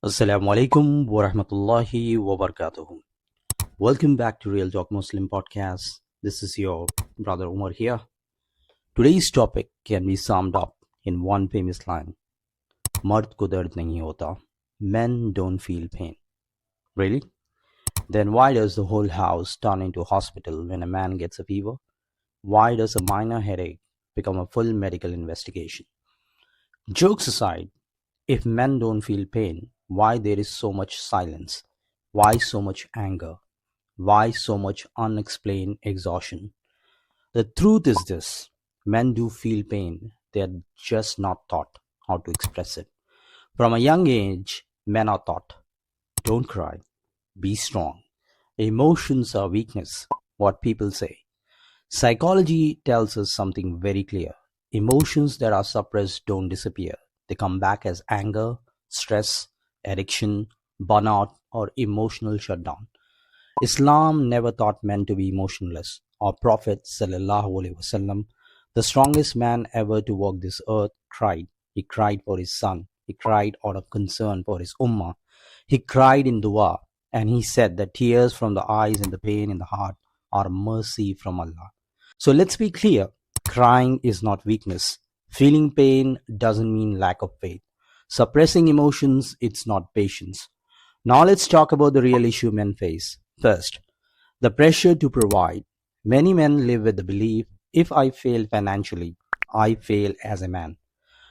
Assalamu alaikum wa rahmatullahi wa barakatuh. Welcome back to Real Talk Muslim podcast. This is your brother Umar here. Today's topic can be summed up in one famous line. Mard ko dard nahi hota. Men don't feel pain. Really? Then why does the whole house turn into a hospital when a man gets a fever? Why does a minor headache become a full medical investigation? Jokes aside, if men don't feel pain, why there is so much silence? Why so much anger? Why so much unexplained exhaustion? The truth is this: men do feel pain, they are just not taught how to express it. From a young age, men are taught, don't cry, be strong. Emotions are weakness, what people say. Psychology tells us something very clear. Emotions that are suppressed don't disappear. They come back as anger, stress, addiction, burnout, or emotional shutdown. Islam never taught men to be emotionless. Our Prophet ﷺ, the strongest man ever to walk this earth, cried. He cried for his son. He cried out of concern for his ummah. He cried in dua, and he said that tears from the eyes and the pain in the heart are mercy from Allah. So let's be clear. Crying is not weakness. Feeling pain doesn't mean lack of faith. Suppressing emotions, it's not patience. Now let's talk about the real issue men face. First, the pressure to provide. Many men live with the belief, if I fail financially, I fail as a man.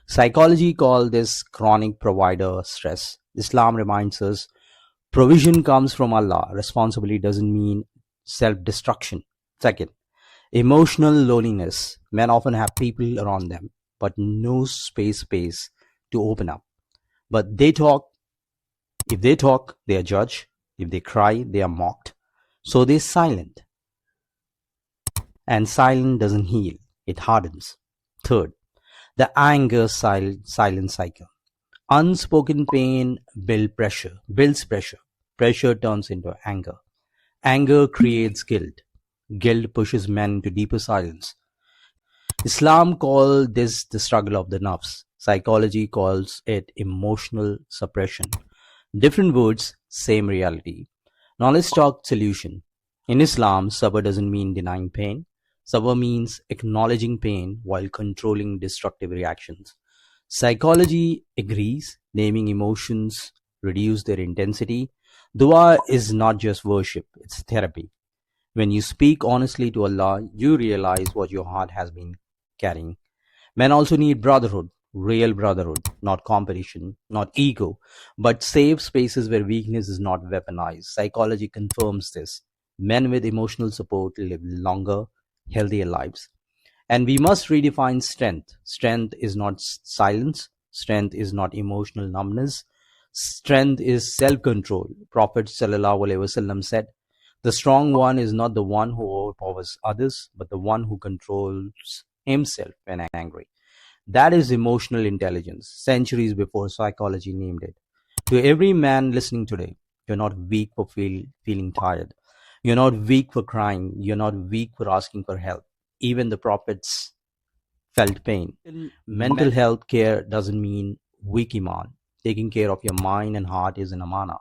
Psychology calls this chronic provider stress. Islam reminds us, provision comes from Allah. Responsibility doesn't mean self-destruction. Second, emotional loneliness. Men often have people around them, but no space to open up. But if they talk, they are judged. If they cry, they are mocked. So they're silent. And silence doesn't heal, it hardens. Third, the anger silence cycle. Unspoken pain builds pressure. Pressure turns into anger. Anger creates guilt. Guilt pushes men into deeper silence. Islam calls this the struggle of the nerves. Psychology calls it emotional suppression. Different words, same reality. Now let's talk solution. In Islam, sabr doesn't mean denying pain. Sabr means acknowledging pain while controlling destructive reactions. Psychology agrees, naming emotions reduce their intensity. Dua is not just worship, it's therapy. When you speak honestly to Allah, you realize what your heart has been carrying. Men also need brotherhood, real brotherhood, not competition, not ego, but safe spaces where weakness is not weaponized. Psychology confirms this. Men with emotional support live longer, healthier lives. And we must redefine strength. Strength is not silence. Strength is not emotional numbness. Strength is self-control. Prophet ﷺ said, the strong one is not the one who overpowers others, but the one who controls himself when angry. That is emotional intelligence, centuries before psychology named it. To every man listening today, you're not weak for feeling tired. You're not weak for crying. You're not weak for asking for help. Even the prophets felt pain. Mental health care doesn't mean weak iman. Taking care of your mind and heart is an amana.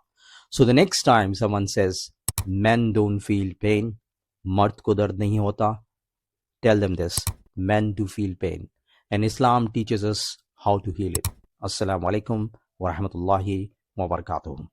So the next time someone says, men don't feel pain, mard ko dard nahi hota, tell them this: men do feel pain, and Islam teaches us how to heal it. Assalamu alaikum wa rahmatullahi wa barakatuh.